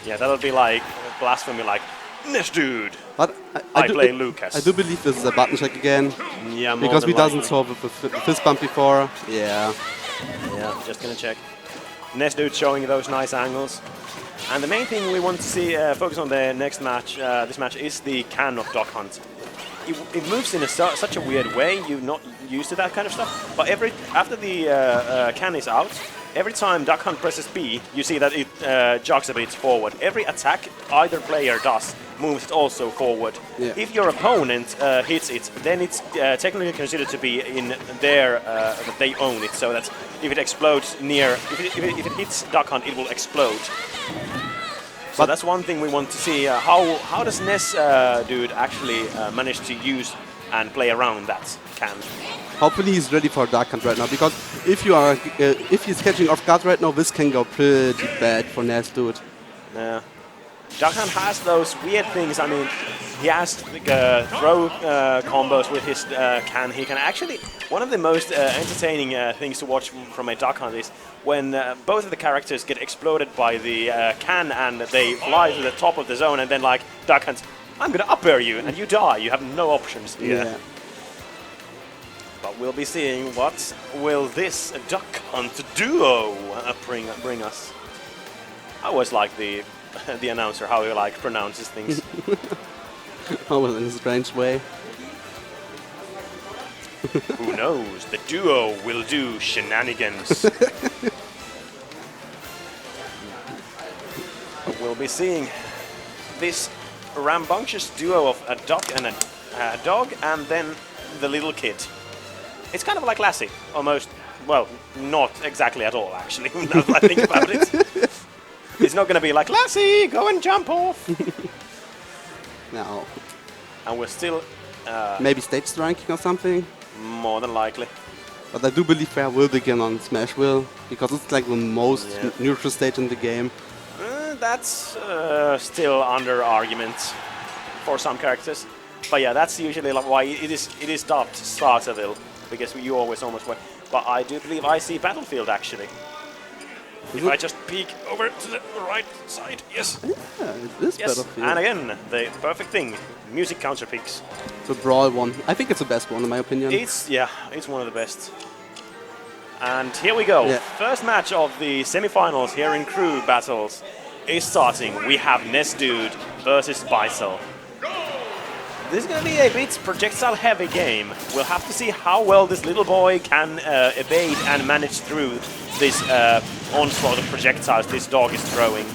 Yeah, that'll be like blasphemy, like, Ness dude. But I play Lucas. I do believe this is a button check again. Yeah, more because we than doesn't likely. solve it with the fist bump before. Yeah. Yeah, just gonna check. Ness dude showing those nice angles. And the main thing we want to see, focus on the next match, this match, is the can of Duck Hunt. It moves in such a weird way, you're not used to that kind of stuff. But after the can is out, every time Duck Hunt presses B, you see that it jogs a bit forward. Every attack either player does moves it also forward. Yeah. If your opponent hits it, then it's technically considered to be in their, that they own it, so that if it explodes near, if it hits Duck Hunt, it will explode. So But that's one thing we want to see. How does Ness dude actually manage to use and play around that can? hopefully he's ready for Dark Hunt right now, because if he's catching off guard right now, this can go pretty bad for Ness dude. Yeah. Dark Hunt has those weird things. I mean, he has throw combos with his can. He can actually, one of the most entertaining things to watch from a Dark Hunt is when both of the characters get exploded by the can and they fly to the top of the zone, and then like Dark Hunt, I'm gonna up air you and you die. You have no options here. Yeah. But we'll be seeing what will this Duck Hunt duo bring us. I always like the announcer, how he like pronounces things. Oh, well, in a strange way. Who knows? The duo will do shenanigans. But we'll be seeing this rambunctious duo of a duck and a dog, and then the little kid. It's kind of like Lassie, almost. Well, not exactly at all, actually, now that I think about it. It's not going to be like, Lassie, go and jump off. No. And we're still... Maybe stage striking or something? more than likely. But I do believe Fair will begin on Smash will, because it's like the most neutral stage in the game. That's still under argument for some characters. But yeah, that's usually like why it is dubbed Starterville, because you always almost win. But I do believe I see Battlefield actually. If I just peek over to the right side, yes. Yeah, it is Battlefield. And again, the perfect thing, music counter peaks. The Brawl one. I think it's the best one in my opinion. It's one of the best. And here we go. Yeah. First match of the semi-finals here in crew battles is starting. We have Ness Dude versus Bisel. This is going to be a bit projectile-heavy game. We'll have to see how well this little boy can evade and manage through this onslaught of projectiles this dog is throwing.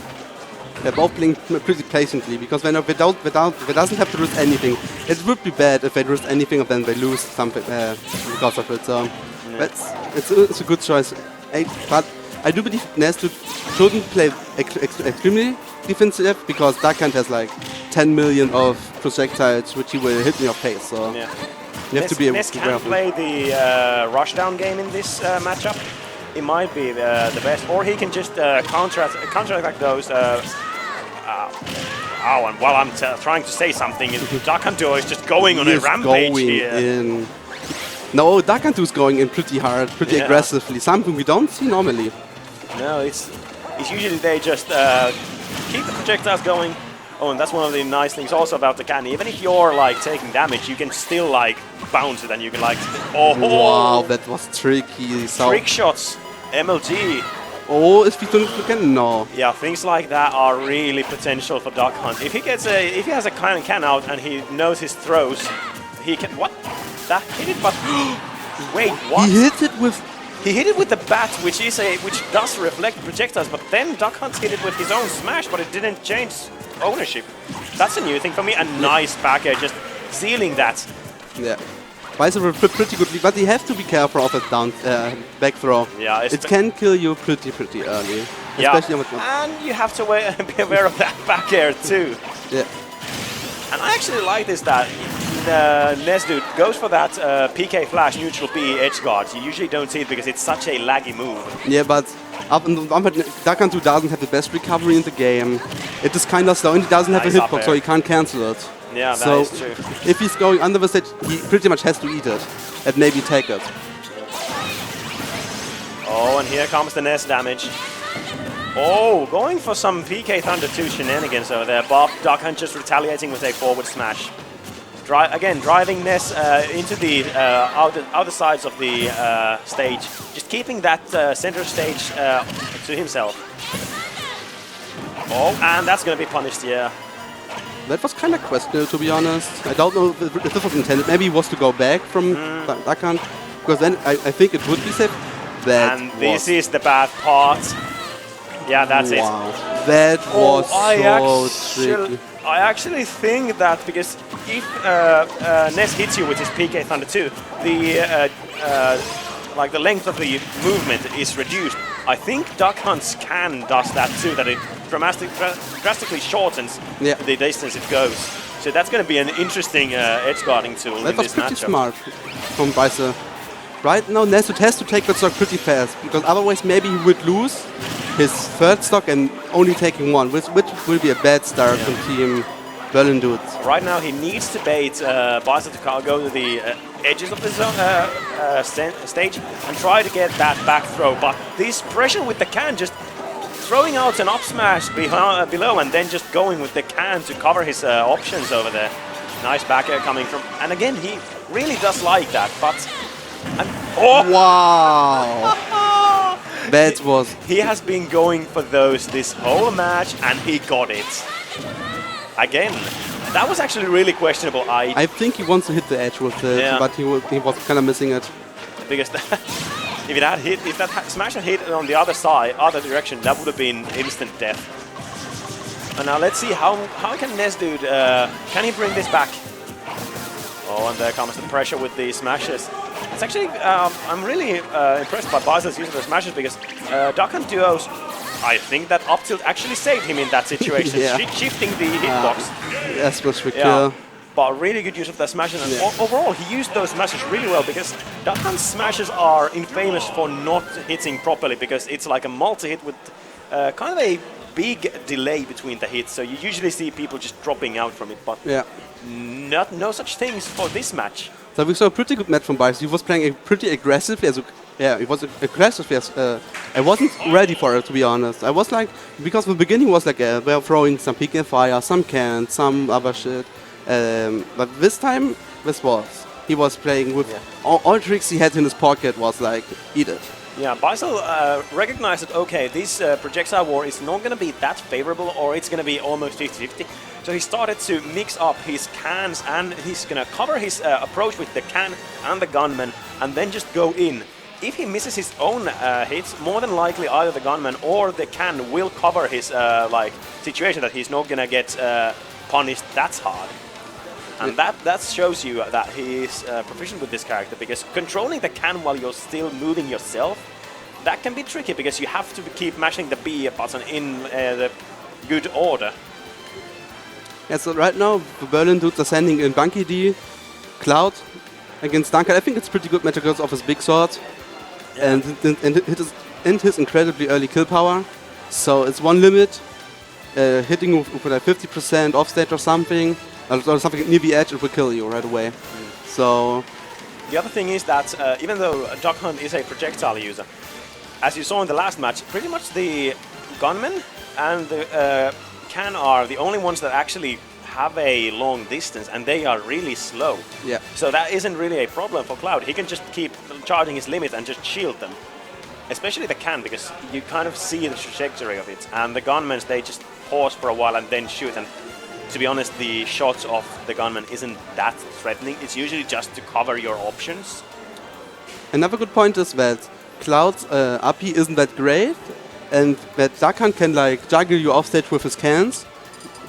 They're both playing pretty patiently, because they doesn't have to risk anything. It would be bad if they risk anything and then they lose something because of it. So it's a good choice. But I do believe Ness shouldn't play extremely defensive, because Darkhand has like 10 million of projectiles which he will hit in your face. So you have to be able Ness to can play the rushdown game in this matchup. It might be the best, or he can just counterattack those. And while I'm trying to say something, Dakanto is just going on a rampage here. No, Dakanto is going in pretty hard, pretty aggressively, something we don't see normally. No, it's usually they just keep the projectiles going. Oh, and that's one of the nice things also about the can. Even if you're like taking damage, you can still like bounce it, and you can like. Oh! Wow, that was tricky. So trick shots, MLG. Oh, is Vitoon again? No. Yeah, things like that are really potential for Duck Hunt. If he has a can out and he knows his throws, he can. What? That hit it, but wait, what? He hit it with. He hit it with the bat, which does reflect projectiles, but then Duck Hunt hit it with his own smash, but it didn't change ownership. That's a new thing for me. A nice back air, just sealing that. Yeah. Bisel will pretty good, but you have to be careful of that down back throw. Yeah, it can kill you pretty early. Especially and you have to be aware of that back air too. Yeah. And I actually like this that Ness Dude goes for that PK flash neutral B edge guard. You usually don't see it because it's such a laggy move. Yeah, but Dakan 2 doesn't have the best recovery in the game. It is kind of slow, and he doesn't have a hitbox, so he can't cancel it. Yeah, that is true. If he's going under the stage, he pretty much has to eat it and maybe take it. Oh, and here comes the Ness damage. Oh, going for some PK Thunder 2 shenanigans over there. Bob Duck Hunt just retaliating with a forward smash. Again, driving Ness into the outer sides of the stage. Just keeping that center stage to himself. Oh, and that's going to be punished, yeah. That was kind of questionable, to be honest. I don't know if this was intended. Maybe it was to go back from Duck Hunt. Because then I think it would be safe. And this is the bad part. Yeah, that's it. That was so tricky. I actually think that because if Ness hits you with his PK Thunder 2, the length of the movement is reduced. I think Duck Hunt's can does that too, that it drastically shortens the distance it goes. So that's going to be an interesting edge guarding tool that in this matchup. That was pretty smart from Bison. Right now, Ness has to take that stock pretty fast, because otherwise maybe he would lose his third stock and only taking one, which will be a bad start from Team Berlin Dudes. Right now, he needs to bait Bison to go to the edges of the zone, stage and try to get that back throw. But this pressure with the can, just throwing out an up smash below and then just going with the can to cover his options over there. Nice back air coming from, and again, he really does like that, but... Wow! That was... He has been going for those this whole match, and he got it. Again, that was actually really questionable. I think he wants to hit the edge with it, but he was kind of missing it. Because if that smash had hit on the other side, other direction, that would have been instant death. And now let's see how can Ness Dude, can he bring this back? Oh, and there comes the pressure with the smashes. It's actually, I'm really impressed by Basil's use of the smashes, because Duck Hunt Duos, I think that up tilt actually saved him in that situation, shifting the hitbox. Yes, was for kill. But really good use of the smashes, and overall he used those smashes really well, because Duck Hunt's smashes are infamous for not hitting properly, because it's like a multi-hit with kind of a big delay between the hits, so you usually see people just dropping out from it, but no such things for this match. So we saw a pretty good match from Bison. He was playing pretty aggressively. He was aggressively. I wasn't ready for it, to be honest. I was like, because the beginning was like, we were throwing some peek and fire, some cans, some other shit. But this time, he was playing with all tricks he had in his pocket. Was like, eat it. Yeah, Basil recognized that, okay, this projectile war is not going to be that favorable, or it's going to be almost 50-50. So he started to mix up his cans, and he's going to cover his approach with the can and the gunman, and then just go in. If he misses his own hits, more than likely either the gunman or the can will cover his situation, that he's not going to get punished that hard. And that shows you that he is proficient with this character, because controlling the can while you're still moving yourself, that can be tricky, because you have to keep mashing the B button in the good order. Yeah, so right now the Berlin Dudes are sending in Bunky D, Cloud against Duncan. I think it's a pretty good match because of his big sword and his incredibly early kill power. So it's one limit, hitting with like 50% offstage or something near the edge, it will kill you right away. So the other thing is that even though Duck Hunt is a projectile user, as you saw in the last match, pretty much the gunman and the can are the only ones that actually have a long distance, and they are really slow. Yeah. So that isn't really a problem for Cloud. He can just keep charging his limit and just shield them. Especially the can, because you kind of see the trajectory of it. And the gunmen, they just pause for a while and then shoot. And to be honest, the shots of the gunman isn't that threatening. It's usually just to cover your options. Another good point is that Cloud's API isn't that great, and that Duck Hunt can like juggle you offstage with his cans,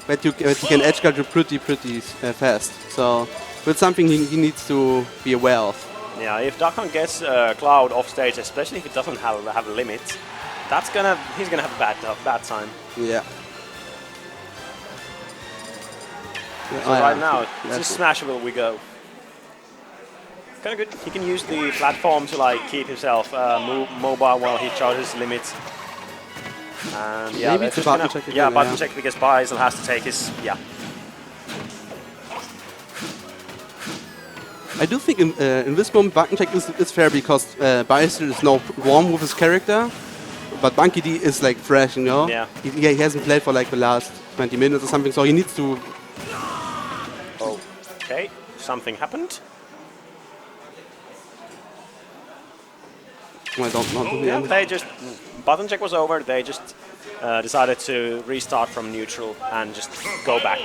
but he can edge guard you pretty fast. So that's something he needs to be aware of. Yeah, if Duck Hunt gets Cloud offstage, especially if it doesn't have a limit, he's gonna have a bad time. Yeah. So right now, just smashable we go. Kind of good. He can use the platform to like keep himself mobile while he charges limits. And yeah, maybe it's a button check again, button check, because Basil has to take his I do think in this moment button check is fair, because Basil is now warm with his character, but Bunky D is like fresh, you know? Yeah. He hasn't played for like the last 20 minutes or something, so he needs to... Okay, something happened. I don't know. Yeah, they just... Button check was over, they just decided to restart from neutral and just go back.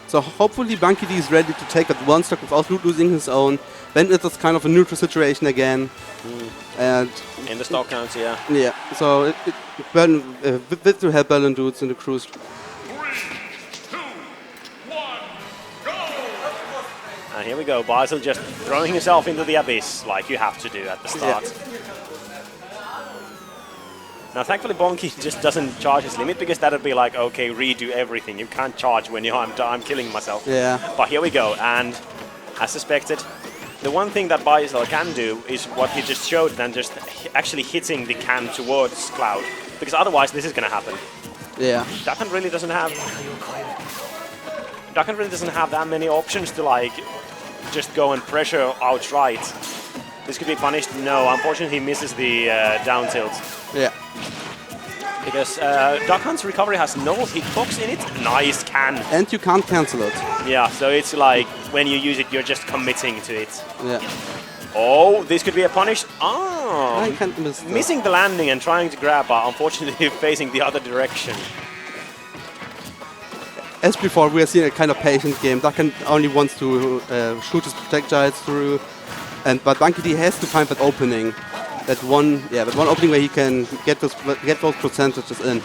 So hopefully Bunky D is ready to take at one stock without losing his own. Then it is kind of a neutral situation again. And in the stock counts, yeah. Yeah, so this will help Berlin dudes in the cruise. 3, 2, 1, go! And here we go, Basil just throwing himself into the abyss like you have to do at the start. Yeah. Now, thankfully, Bonky just doesn't charge his limit because that would be like, okay, redo everything. You can't charge when I'm killing myself. Yeah. But here we go, and as suspected, the one thing that Basil can do is what he just showed, then just actually hitting the can towards Cloud, because otherwise this is going to happen. Yeah. Duckhand really doesn't have that many options to like just go and pressure outright. This could be punished. No, unfortunately, he misses the down tilt. Yeah. Because Duckhand's recovery has no hitbox in it. Nice can. And you can't cancel it. Yeah, so it's like when you use it, you're just committing to it. Yeah. Oh, this could be a punish. Oh, I can't miss that. missing the landing and trying to grab, but unfortunately facing the other direction. As before, we are seeing a kind of patient game. Duckhand only wants to shoot his projectiles through, but Bunky D has to find that opening. That one opening where he can get those percentages in.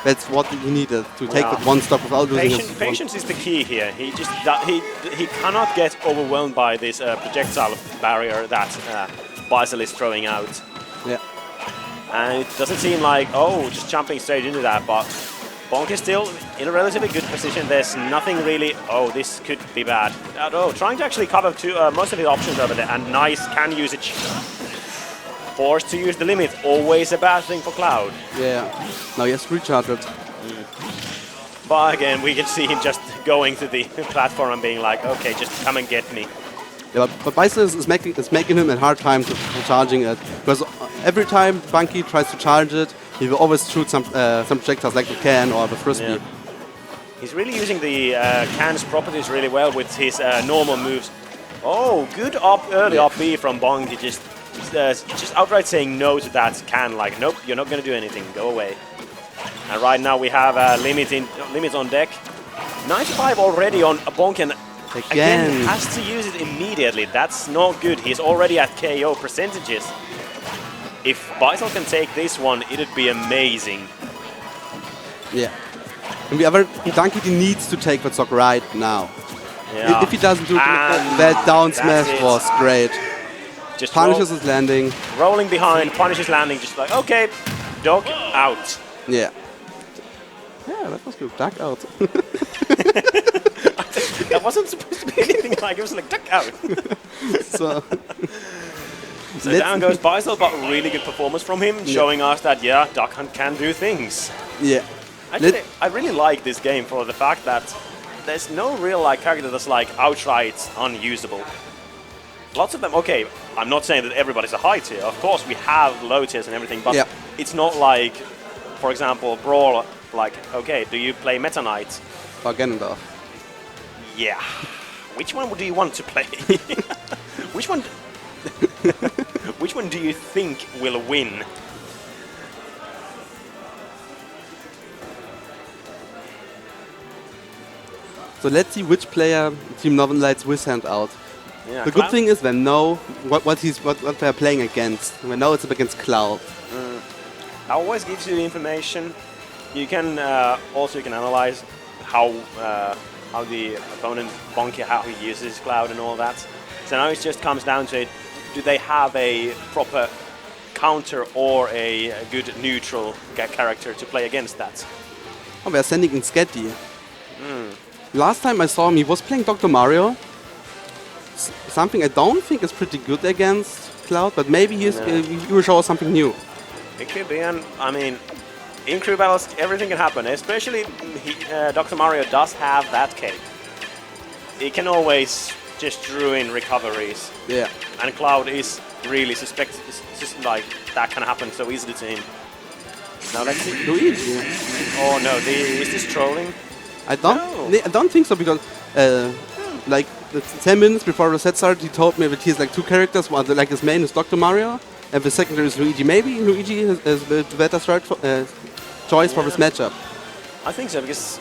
That's what he needed to take that one stop without losing his Patience is the key here. He just he cannot get overwhelmed by this projectile barrier that Basil is throwing out. Yeah. And it doesn't seem like just jumping straight into that, but Bonk is still in a relatively good position. There's nothing really. Oh, this could be bad. Trying to actually cover most of his options over there, and nice can usage. Forced to use the limit, always a bad thing for Cloud. Yeah. Now he has to recharge it. But again, we can see him just going to the platform and being like, okay, just come and get me. Yeah, but Basil is making him a hard time to charging it. Because every time Bunky tries to charge it, he will always shoot some projectiles like the can or the frisbee. Yeah. He's really using the can's properties really well with his normal moves. Oh, good early up B from Bonky, just outright saying no to that can, like, nope, you're not going to do anything, go away. And right now we have limits on deck. 95 already on Bonky, and again has to use it immediately. That's not good. He's already at KO percentages. If Basil can take this one, it'd be amazing. Yeah. And the other, Bunky needs to take that stock right now. Yeah. If he doesn't do it, that down smash was great. Just punishes his landing. Rolling behind, punishes landing, just like, okay, dog out. Yeah. Yeah, that was good. Duck out. That wasn't supposed to be anything like, it was like, duck out. So down goes Basil, but really good performance from him, showing us that, yeah, Duck Hunt can do things. Yeah. Actually, I really like this game for the fact that there's no real character that's like outright unusable. Lots of them, okay, I'm not saying that everybody's a high tier. Of course, we have low tiers and everything, but it's not like, for example, Brawl, like, okay, do you play Meta Knight? Or Ganondorf. Yeah. Which one do you want to play? Which one do you think will win? So let's see which player Team Northern Lights will send out. Yeah, the good thing is they know what they're playing against. They know it's against Cloud. That always gives you the information. You can also analyze how the opponent Bonky, how he uses Cloud and all that. So now it just comes down to it. Do they have a proper counter or a good neutral character to play against that? Oh, they're sending in Sketty. Last time I saw him, he was playing Dr. Mario. Something I don't think is pretty good against Cloud, but maybe he will show us something new. It could be, and I mean, in crew battles, everything can happen. Especially, Dr. Mario does have that cape. He can always just ruin recoveries. Yeah. And Cloud is really suspect like that can happen so easily to him. Now let's see. Luigi. Oh no, is this trolling? I don't. No. I don't think so because, like, 10 minutes before the set started, he told me that he's like 2 characters. One, like his main is Dr. Mario, and the secondary is Luigi. Maybe Luigi is the better choice for this matchup. I think so because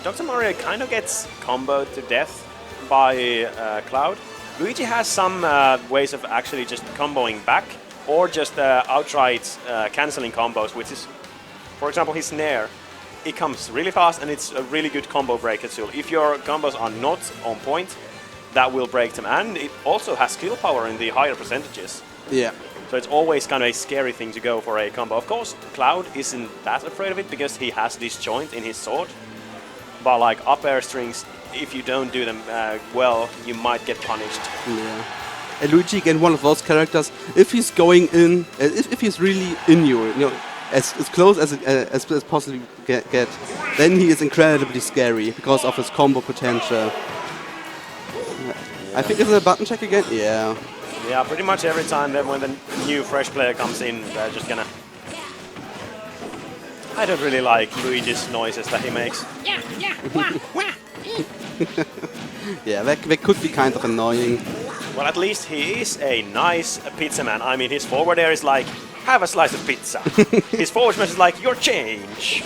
Dr. Mario kind of gets comboed to death by Cloud. Luigi has some ways of actually just comboing back or just outright cancelling combos, which is, for example, his Nair. It comes really fast and it's a really good combo breaker tool. If your combos are not on point, that will break them. And it also has skill power in the higher percentages. Yeah. So it's always kind of a scary thing to go for a combo. Of course, Cloud isn't that afraid of it because he has this joint in his sword. But like up air strings, if you don't do them well, you might get punished. Yeah. And Luigi, again, one of those characters, if he's going in, if he's really in you know, as close as possibly get, then he is incredibly scary because of his combo potential. I think it's a button check again? Yeah. Yeah, pretty much every time that when the new fresh player comes in, they're just gonna... I don't really like Luigi's noises that he makes. Yeah, that could be kind of annoying. Well, at least he is a nice pizza man. I mean, his forward air is like, have a slice of pizza. His forward smash is like, your change.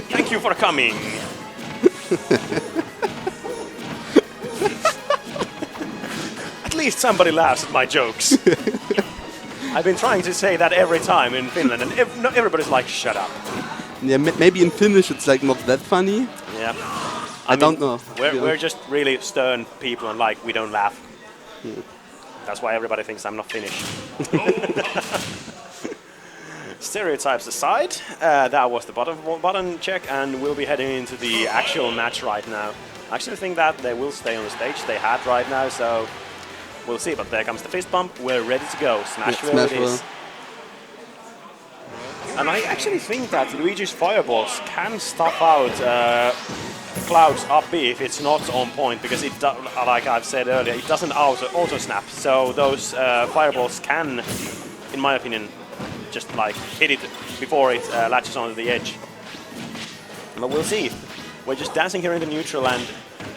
Thank you for coming. At least somebody laughs at my jokes. I've been trying to say that every time in Finland, and everybody's like, shut up. Yeah, maybe in Finnish it's like not that funny. Yeah. I don't know. We're just really stern people and like, we don't laugh. That's why everybody thinks I'm not Finnish. Stereotypes aside, that was the button check, and we'll be heading into the actual match right now. I actually think that they will stay on the stage they had right now, so we'll see. But there comes the fist bump. We're ready to go. Smashville it is. And I actually think that Luigi's fireballs can stuff out Cloud's up B if it's not on point, because it, like I've said earlier, it doesn't auto snap. So those fireballs can, in my opinion, just like hit it before it latches onto the edge. But we'll see. We're just dancing here in the neutral, and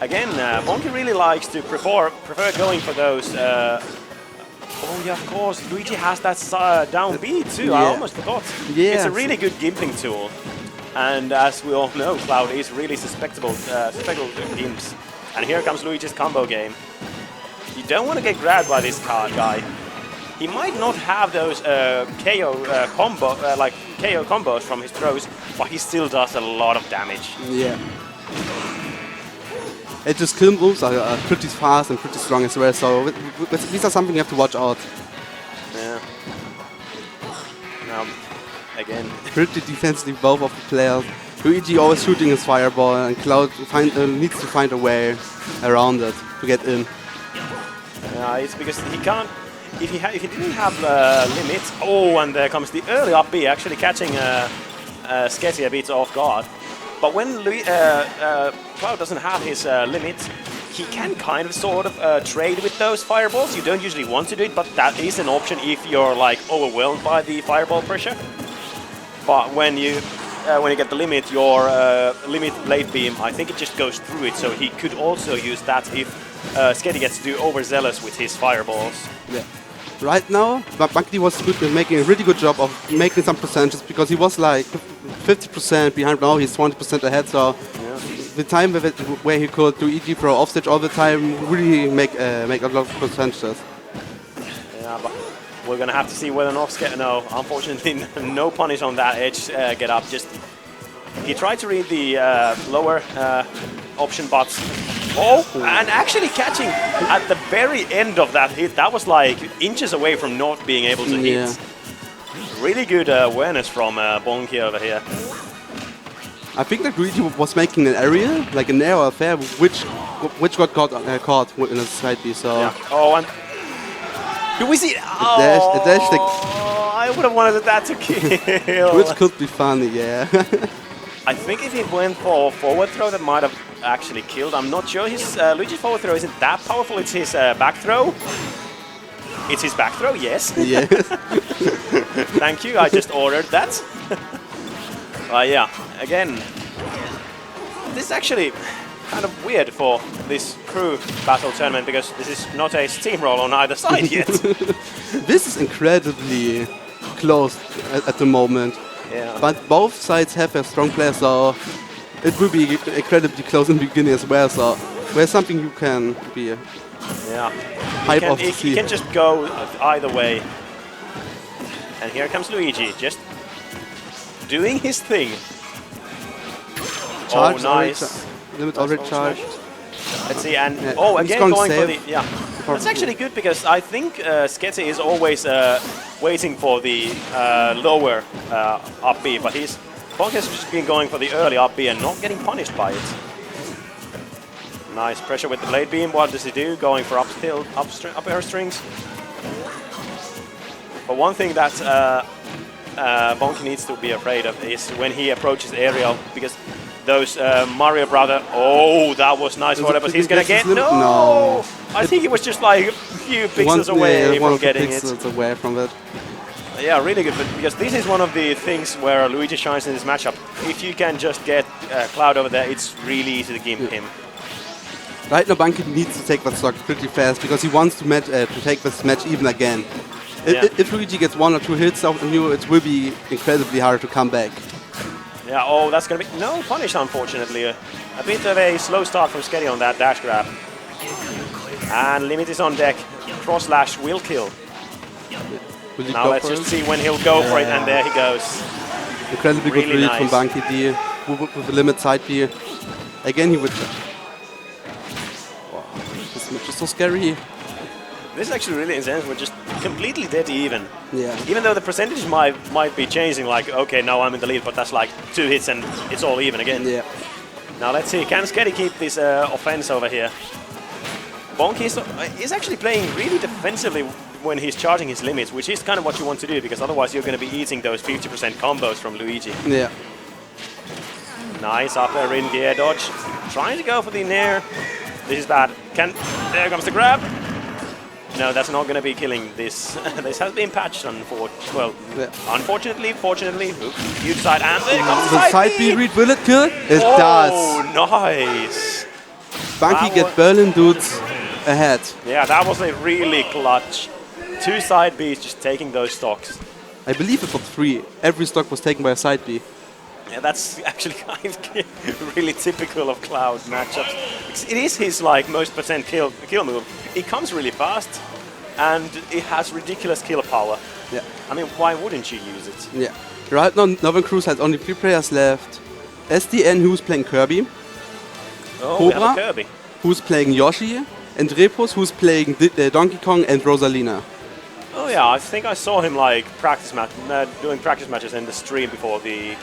again, Bonky really likes to prefer going for those. Oh yeah, of course, Luigi has that down B too. Yeah. I almost forgot. Yeah. It's a really good gimping tool, and as we all know, Cloud is really susceptible to gimps. And here comes Luigi's combo game. You don't want to get grabbed by this card guy. He might not have those KO combos from his throws, but he still does a lot of damage. Yeah. It just kill moves are pretty fast and pretty strong as well, so these are something you have to watch out. Yeah. Now, again. Pretty defensive, both of the players. Luigi always shooting his fireball, and Cloud needs to find a way around it to get in. Yeah, it's because he can't. If he didn't have limits, oh, and there comes the early up B, actually catching Sketty a bit off guard. But when Cloud doesn't have his limits, he can kind of sort of trade with those fireballs. You don't usually want to do it, but that is an option if you're like overwhelmed by the fireball pressure. But when you get the limit, your limit blade beam, I think it just goes through it. So he could also use that if Sketty gets too overzealous with his fireballs. Yeah. Right now, Bunky was making a really good job of making some percentages, because he was like 50% behind. Now he's 20% ahead, so yeah. The time where he could do EG throw offstage all the time really make a lot of percentages. Yeah, but we're gonna have to see whether Nox get no. Unfortunately, no punish on that edge get up. Just he tried to read the lower option, but and actually catching at the very end of that hit. That was like inches away from not being able to hit. Really good awareness from Bonky over here. I think that Luigi was making an area, like an air affair, which got caught in a side B. So. Yeah. Oh, and do we see? Oh, the dash, I would have wanted that to kill. Which could be funny, yeah. I think if he went for forward throw, that might have actually killed. I'm not sure. His Luigi's forward throw isn't that powerful. It's his back throw. It's his back throw, yes. Yes. Thank you, I just ordered that. Yeah, again, this is actually kind of weird for this crew battle tournament because this is not a steamroll on either side yet. This is incredibly close at the moment. Yeah. But both sides have a strong player, so it will be incredibly close in the beginning as well. So there's something you can be Yeah. hype of to He see. can just go either way. And here comes Luigi, just doing his thing. Charge oh, nice. Limit Nice already forward charged. smash. Let's see, and Yeah, oh, he's again going going for safe. the That's actually good because I think Sketty is always waiting for the lower up B, but Bonk has just been going for the early up B and not getting punished by it. Nice pressure with the blade beam. What does he do? Going for up air strings. But one thing that Bonk needs to be afraid of is when he approaches aerial, because those Mario Brother. Oh, that was nice. Whatever he's gonna get. No! I think he was just like a few pixels away from getting it. Pixels away from it. Yeah, really good. But because this is one of the things where Luigi shines in this matchup. If you can just get Cloud over there, it's really easy to game him. Right now, Bunky needs to take that stock pretty fast because he wants to take this match even again. If Luigi gets 1 or 2 hits out of you, it will be incredibly hard to come back. Yeah, oh, that's going to be no punish, unfortunately. A bit of a slow start from Sketty on that dash grab. And Limit is on deck. Cross slash will kill. Will he Now go let's for just it? see when he'll go for it, and there he goes. Incredibly Really good read nice. from Bunky D with the limit side B. Again, he would. Wow, this match is so scary. This is actually really intense. We're just completely dead even. Yeah. Even though the percentage might be changing, like, okay, now I'm in the lead, but that's like 2 hits and it's all even again. Yeah. Now let's see, can Sketty keep this offense over here? Bonk is actually playing really defensively when he's charging his limits, which is kind of what you want to do, because otherwise you're going to be eating those 50% combos from Luigi. Yeah. Nice up air in the air dodge. Trying to go for the nair. This is bad. There comes the grab. No, that's not going to be killing this. This has been patched, unfortunately, fortunately. Oops, huge side, and there comes The side B read, will it kill? It does. Oh, nice. Bunky That get Berlin dudes ahead. Yeah, that was a really clutch. 2 side Bs just taking those stocks. I believe it was 3. Every stock was taken by a side B. Yeah, that's actually kind of really typical of Cloud matchups. It is his like most % kill move. It comes really fast, and it has ridiculous kill power. Yeah. I mean, why wouldn't you use it? Yeah. Right now, Northern Cruise has only 3 players left. SDN, who's playing Kirby, Oh, we have a Cobra? Kirby. who's playing Yoshi, and Repos, who's playing Donkey Kong and Rosalina. Oh yeah, I think I saw him like doing practice matches in the stream before the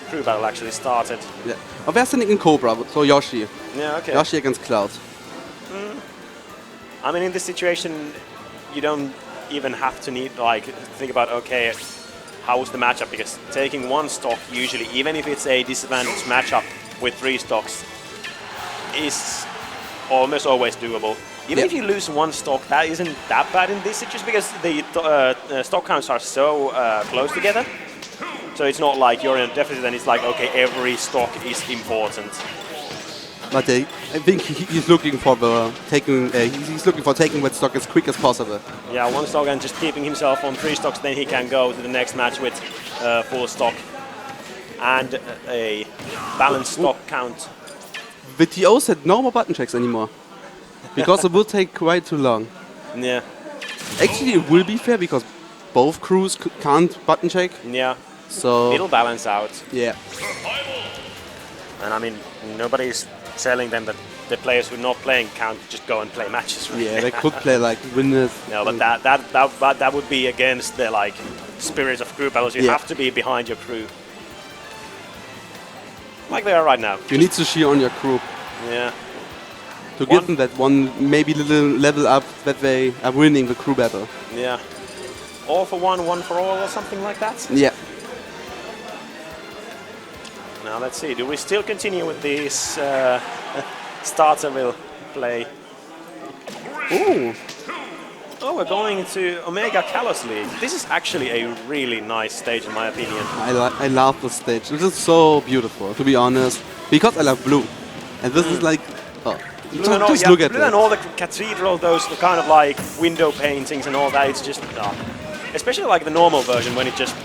crew battle actually started. Yeah. Oh, they're sending in Cobra, so Yoshi. Yeah, okay. Yoshi against Cloud. I mean, in this situation, you don't even have to think about, okay, how was the matchup? Because taking 1 stock usually, even if it's a disadvantaged matchup with 3 stocks, is almost always doable. Even if you lose 1 stock, that isn't that bad in this situation because the stock counts are so close together. So it's not like you're in a deficit and it's like, okay, every stock is important. But I think he's looking for taking that stock as quick as possible. Yeah, 1 stock and just keeping himself on 3 stocks, then he can go to the next match with full stock and a balanced stock count. The TO said no more button checks anymore. Because it will take quite too long. Yeah, Actually, it will be fair because both crews can't button check. yeah, So, it'll balance out. yeah. And I mean, nobody's telling them that the players who are not playing can't just go and play matches. Right? Yeah, they could play like winners. No, but that would be against the like spirit of crew battles. You Yeah. have to be behind your crew, like they are right now. You need to cheer on your crew Yeah, to give them that one maybe little level up that they are winning the crew battle. yeah. All for one, one for all, or something like that. Yeah. Now let's see. Do we still continue with this starter will play? Ooh. Oh, we're going to Omega Kalos League. This is actually a really nice stage, in my opinion. I love the stage. This is so beautiful, to be honest. Because I love blue. And this is like... Oh, just look at blue it. and all the cathedral, those the kind of like window paintings and all that. It's just... especially like the normal version when it just...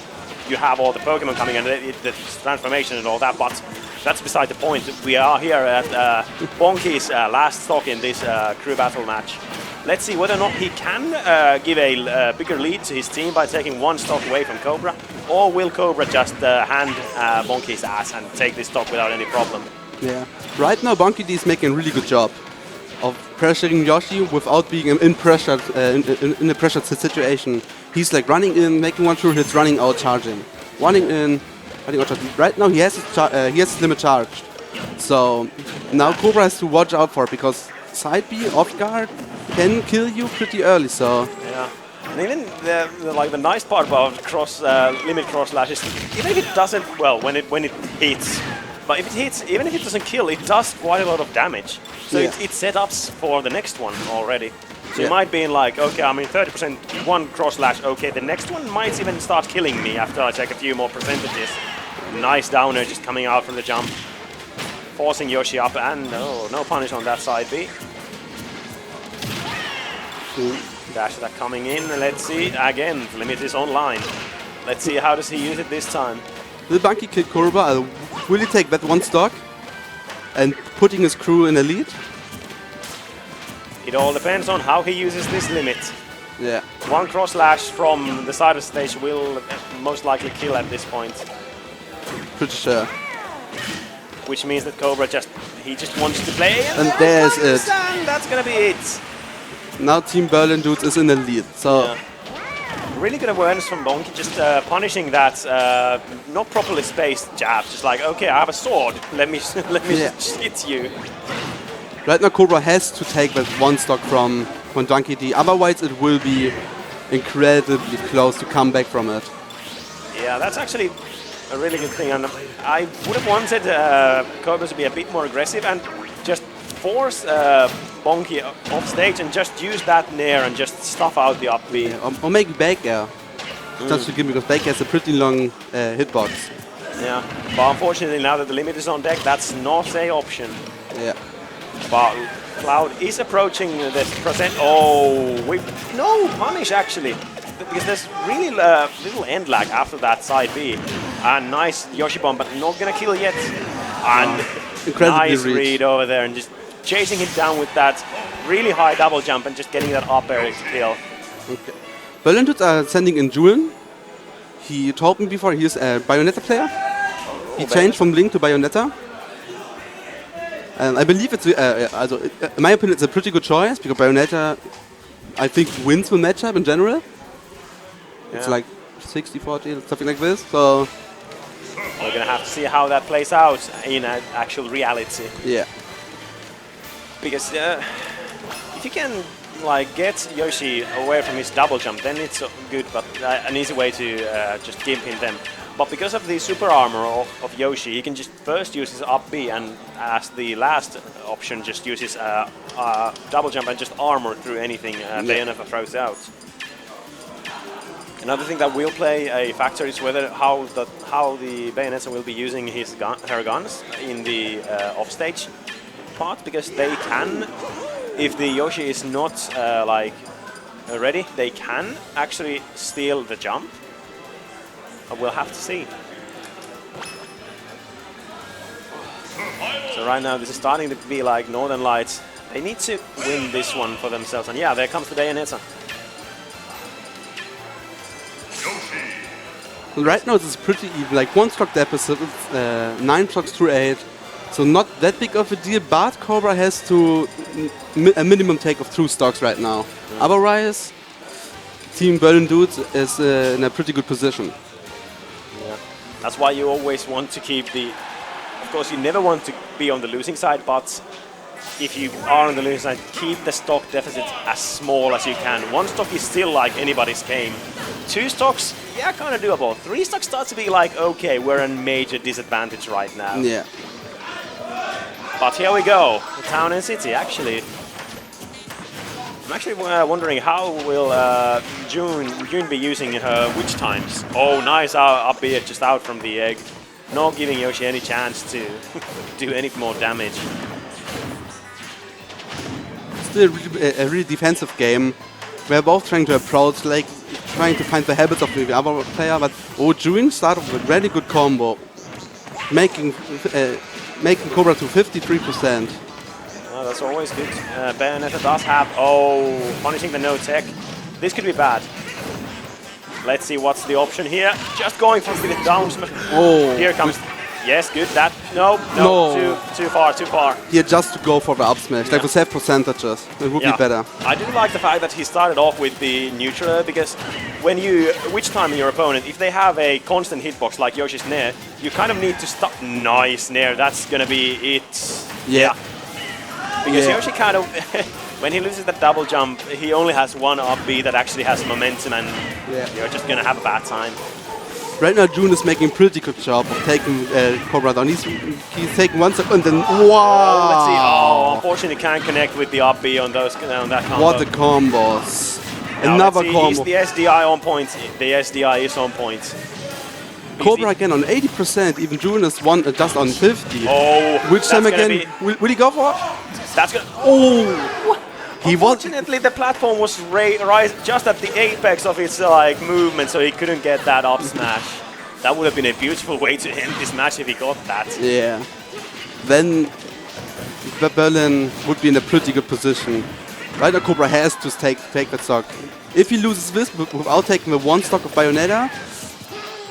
You have all the Pokemon coming and the transformation and all that, but that's beside the point. We are here at Bonky's last stock in this crew battle match. Let's see whether or not he can give a bigger lead to his team by taking one stock away from Cobra, or will Cobra just hand Bonky's ass and take this stock without any problem? Yeah. Right now, Bonky D is making a really good job of pressuring Yoshi without being in a pressured situation. He's like running in, making one true hits, running out, charging. Running in, running out, charging. Right now, he has his limit charged. So now Cobra has to watch out for it because side B off guard can kill you pretty early. So yeah, and even the nice part about limit cross slash is even if it doesn't when it hits, but if it hits, even if it doesn't kill, it does quite a lot of damage. So it set ups for the next one already. So you might be in like, okay, I mean 30% one cross slash, okay, the next one might even start killing me after I take a few more percentages. Nice downer just coming out from the jump, forcing Yoshi up, and no punish on that side B. Dash attack coming in, let's see, again, limit is online. Let's see how does he use it this time. will Bonky kill Cobra? Will he take that one stock and putting his crew in a lead? It all depends on how he uses this limit. Yeah. One cross slash from the side of the stage will most likely kill at this point. Pretty sure. Which means that Cobra just wants to play. And there's it. That's gonna be it. Now Team Berlin Dudes is in the lead. So really good awareness from Bonky, just punishing that not properly spaced jab. Just like, okay, I have a sword. Let me just hit you. Right now Cobra has to take that one stock from Donkey D. Otherwise it will be incredibly close to come back from it. Yeah, that's actually a really good thing. And I would have wanted Cobra to be a bit more aggressive and just force Bonky off stage and just use that nair and just stuff out the up B. Yeah, or maybe back air. Just to give me, because back air has a pretty long hitbox. Yeah, but unfortunately now that the limit is on deck, that's not an option. Yeah. But Cloud is approaching this percent. Oh, no punish actually, because there's really little end lag after that side B. And nice Yoshi bomb, but not gonna kill yet. And nice read over there, and just chasing him down with that really high double jump and just getting that up air to kill. Okay. Berlin Dudes are sending in Julian. He told me before he's a Bayonetta player. He changed from Link to Bayonetta. And I believe it's, in my opinion, it's a pretty good choice because Bayonetta, I think, wins the matchup in general. Yeah. It's like 60-40, something like this. So we're gonna have to see how that plays out in actual reality. Yeah. Because if you can like get Yoshi away from his double jump, then it's good, but an easy way to just gimp him them. But because of the super armor of Yoshi, he can just first use his up B, and as the last option, just use his double jump and just armor through anything Bayonetta throws out. Another thing that will play a factor is whether how the Bayonetta will be using her guns in the offstage part, because they can, if the Yoshi is not ready, they can actually steal the jump. We'll have to see. So right now this is starting to be like Northern Lights. They need to win this one for themselves. And yeah, there comes the Bayonetta. Right now it's pretty even, like one stock deficit, 9 stocks through 8. So not that big of a deal, but Cobra has to a minimum take of 2 stocks right now. Otherwise, Team Berlin Dudes is in a pretty good position. That's why you always want to keep the... Of course, you never want to be on the losing side, but if you are on the losing side, keep the stock deficit as small as you can. 1 stock is still like anybody's game. 2 stocks, yeah, kind of doable. 3 stocks start to be like, okay, we're in major disadvantage right now. Yeah. But here we go. The town and city, actually. I'm actually wondering how will June be using her witch times. Oh, nice up B just out from the egg. Not giving Yoshi any chance to do any more damage. Still a really defensive game. We're both trying to approach, like trying to find the habits of the other player, but June started with a really good combo, making Cobra to 53%. Oh, that's always good. Bayonetta does have, punishing the no tech. This could be bad. Let's see what's the option here. Just going for the down smash. Oh, Here comes. Yes, good. That no. Too far. Here just to go for the up smash. Like with 7 percentages, it would be better. I do like the fact that he started off with the neutral, because when you witch time your opponent, if they have a constant hitbox like Yoshi's Nair, you kind of need to stop. Nice Nair. That's gonna be it. Yeah. Because Yoshi kind of, when he loses that double jump, he only has one up B that actually has momentum, and you're just gonna have a bad time. Right now, June is making a pretty good job of taking Cobra down. He's taking 1 second, and then wow! Let's see. Oh, unfortunately, can't connect with the up B on those on that combo. What the combos! Now, Another let's see. combo. Is the SDI on point? The SDI is on point. Cobra again on 80%. Even June is just on 50. Oh, which time again? Will he go for? That's good. Oh! Unfortunately, the platform was raised just at the apex of its movement, so he couldn't get that up smash. That would have been a beautiful way to end this match if he got that. Yeah. Then Berlin would be in a pretty good position. Right now, Cobra has to take that stock. If he loses this without taking the 1 stock of Bayonetta,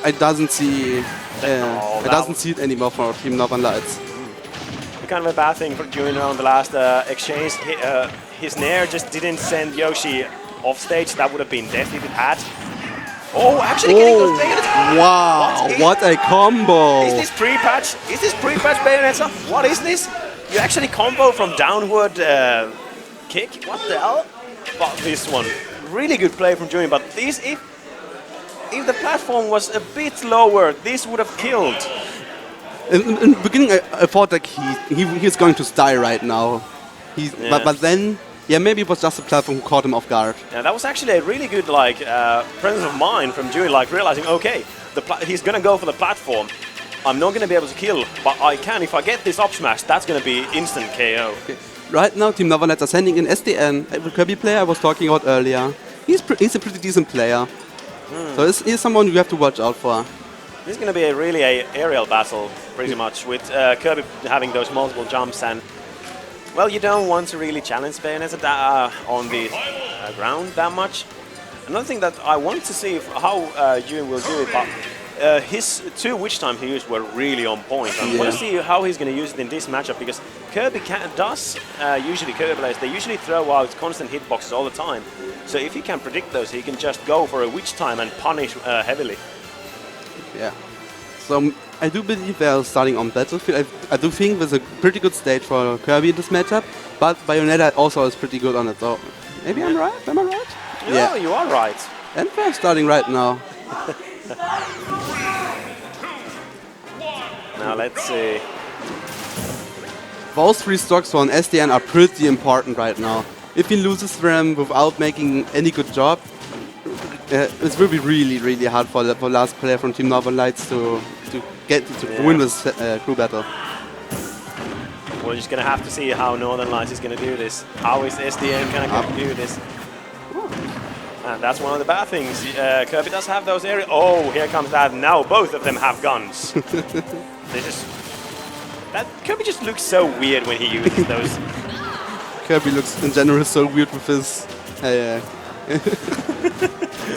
I doesn't see it anymore for Team Northern Lights. Kind of a bad thing for June on the last exchange. His Nair just didn't send Yoshi off stage. That would have been death if it had. Oh, actually getting those Bayonetta. Wow, what a combo! Is this pre-patch? Is this pre-patch Bayonetta? What is this? You actually combo from downward kick? What the hell? But this one, really good play from June. But this, if the platform was a bit lower, this would have killed. In the beginning, I thought like he's going to die right now. But then, maybe it was just the platform who caught him off guard. Yeah, that was actually a really good presence of mind from Dewey, realizing, okay, he's gonna go for the platform. I'm not gonna be able to kill, but I can. If I get this up smash, that's gonna be instant KO. Okay. Right now, Team Northern Lights are sending in SDN, the Kirby player I was talking about earlier. He's a pretty decent player. So he's someone you have to watch out for. This is going to be really a aerial battle, pretty much, with Kirby having those multiple jumps, and well, you don't want to really challenge Bayonetta on the ground that much. Another thing that I want to see how June will do it, but his 2 witch times he used were really on point. I want to see how he's going to use it in this matchup, because Kirby usually Kirby players, they usually throw out constant hitboxes all the time. So if he can predict those, he can just go for a witch time and punish heavily. Yeah. So I do believe they are starting on Battlefield. I do think there's a pretty good stage for Kirby in this matchup, but Bayonetta also is pretty good on it. So maybe I'm right? Am I right? Yeah, you are right. And they're starting right now. Now let's see. Those 3 stocks on SDN are pretty important right now. If he loses them without making any good job, it will be really, really hard for the last player from Team Northern Lights to win this crew battle. We're just going to have to see how Northern Lights is going to do this. How is SDN going to do this? And that's one of the bad things. Kirby does have those areas. Oh, here comes that. Now both of them have guns. Kirby just looks so weird when he uses those. Kirby looks in general so weird with his...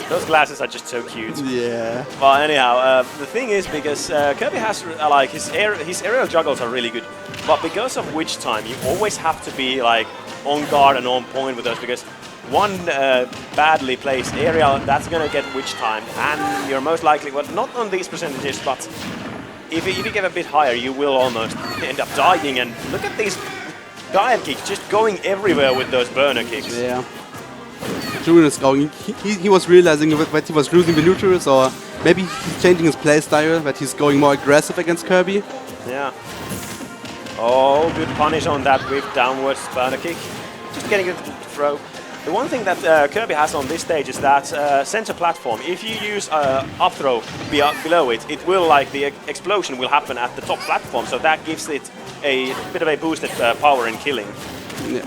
Those glasses are just so cute. Yeah. But anyhow, the thing is, because Kirby has his aerial juggles are really good, but because of witch time, you always have to be on guard and on point with those, because one badly placed aerial, that's gonna get witch time, and you're most likely, well, not on these percentages, but if you get a bit higher, you will almost end up dying. And look at these dive kicks, just going everywhere with those burner kicks. Yeah. June is going. He was realizing that he was losing the neutrals, or maybe he's changing his play style, that he's going more aggressive against Kirby. Yeah. Oh, good punish on that whip downwards burner kick. Just getting it to throw. The one thing that Kirby has on this stage is that center platform. If you use up throw below it, it will the explosion will happen at the top platform. So that gives it a bit of a boosted power in killing. Yeah.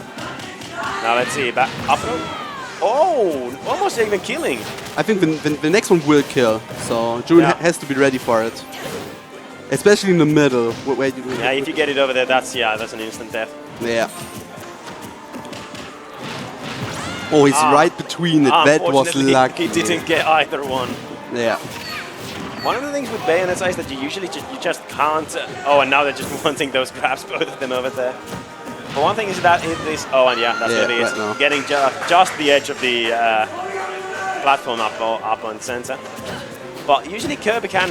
Now let's see, up throw. Oh, almost even killing. I think the next one will kill, so June has to be ready for it. Especially in the middle. Where If you get it over there, that's an instant death. Yeah. Oh, he's right between it. That was lucky. He didn't get either one. Yeah. One of the things with Bayonetta is that you usually just can't. Oh, and now they're just wanting those grabs, both of them over there. But one thing is that it is. Oh, and that's what it is. Right Getting just the edge of the platform up on center. But usually Kirby can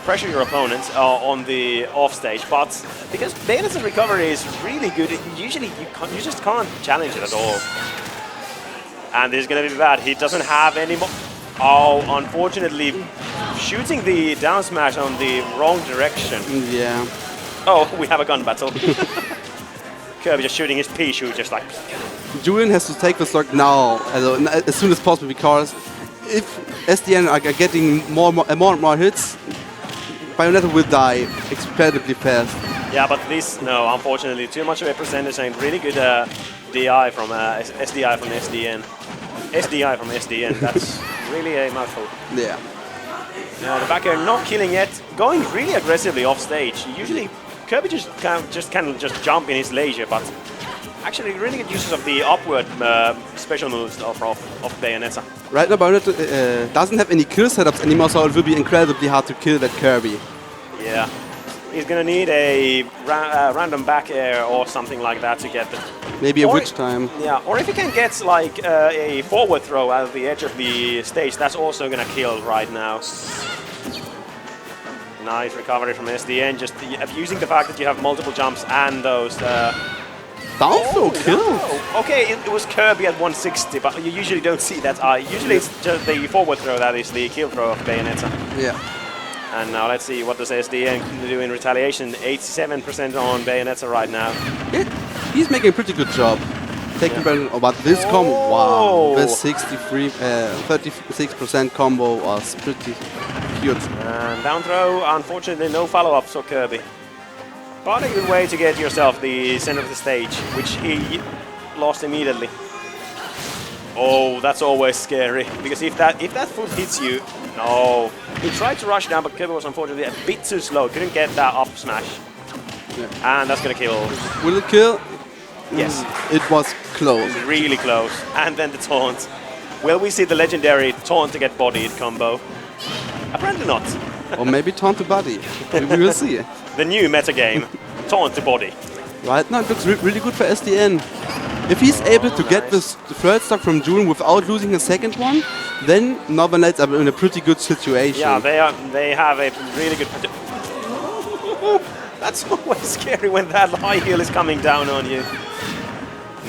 pressure your opponent on the off stage, but because Bayonetta's recovery is really good, usually you just can't challenge it at all. And this is going to be bad. He doesn't have any more. Oh, unfortunately, shooting the down smash on the wrong direction. Yeah. Oh, we have a gun battle. Kirby just shooting his pea shoot, just like. Julian has to take the stock now, as soon as possible, because if SDN are getting more and more hits, Bayonetta will die incredibly fast. Yeah, but this, no, unfortunately, too much of a percentage and really good DI from SDI from SDN. SDI from SDN, that's really a mouthful. Yeah. The back air not killing yet, going really aggressively off stage. Usually Kirby just can jump in his leisure, but actually really good uses of the upward special moves of Bayonetta. Right now Bayonetta doesn't have any kill setups anymore, so it will be incredibly hard to kill that Kirby. Yeah. He's gonna need a random back air or something like that to get the. Maybe a witch time. Yeah, or if he can get a forward throw out of the edge of the stage, that's also gonna kill right now. Nice recovery from SDN, just abusing the fact that you have multiple jumps and those. Down throw kill. Okay, it was Kirby at 160, but you usually don't see that. Usually it's just the forward throw that is the kill throw of Bayonetta. Yeah. And now let's see what does SDN do in retaliation. 87% on Bayonetta right now. Yeah, he's making a pretty good job. Taking but this combo, wow, this 36% combo was pretty cute. And down throw, unfortunately no follow-ups for Kirby. But a good way to get yourself the center of the stage, which he lost immediately. Oh, that's always scary, because if that foot hits you, no. He tried to rush down, but Kirby was unfortunately a bit too slow. Couldn't get that up smash. Yeah. And that's gonna kill. Will it kill? Yes. It was close. Really close. And then the taunt. Will we see the legendary taunt to get bodied combo? Apparently not. Or maybe taunt to body. We will see. The new meta game, taunt to body. Right now it looks really good for SDN. If he's able to get this third stock from June without losing a second one, then Northern Lights are in a pretty good situation. Yeah, they have a really good. That's always scary when that high heel is coming down on you.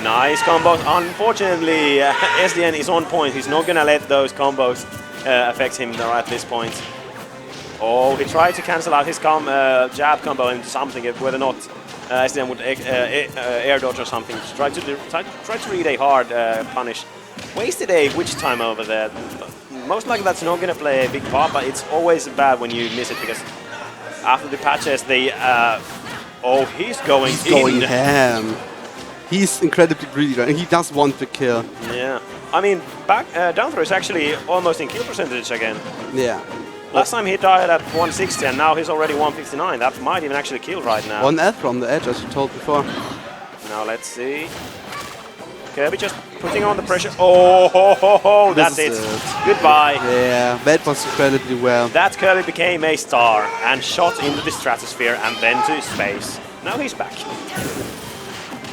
Nice combos. Unfortunately, SDN is on point. He's not gonna let those combos affect him at this point. Oh, he tried to cancel out his jab combo into something, whether or not SDN would air dodge or something. Tried to read a hard punish. Wasted a witch time over there. Most likely that's not going to play a big part, but it's always bad when you miss it, because after the patches they... oh, he's going ham. He's incredibly greedy, and he does want to kill. Yeah. I mean, down throw is actually almost in kill percentage again. Yeah. Last time he died at 160, and now he's already 159. That might even actually kill right now. One F from the edge, as you told before. Now let's see. Kirby just putting on the pressure. Oh, ho, ho, ho. That's it. Goodbye. Yeah, that was incredibly well. That Kirby became a star and shot into the stratosphere and then to space. Now he's back.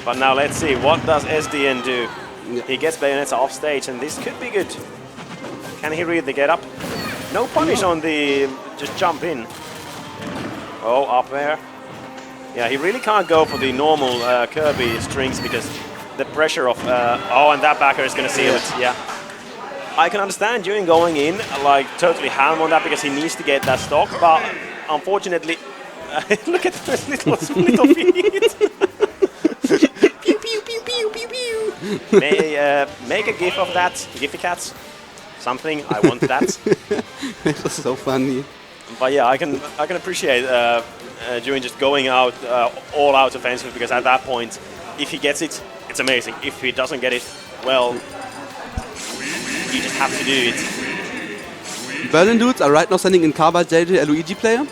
But now let's see, what does SDN do? Yeah. He gets Bayonetta off stage, and this could be good. Can he read the get up? No punish on the just jump in. Oh, up there. Yeah, he really can't go for the normal Kirby strings, because the pressure of... oh, and that backer is going to seal it, yeah. I can understand June going in, totally ham on that, because he needs to get that stock, but unfortunately... look at those little feet! Pew, pew, pew, pew, pew, pew. Make a gif of that, Giphy Cats. Something, I want that. It was so funny. But yeah, I can appreciate June just going out all out offensive, because at that point, if he gets it, it's amazing. If he doesn't get it, well, you just have to do it. Berlin dudes are right now sending in Kaba JJ, a Luigi player.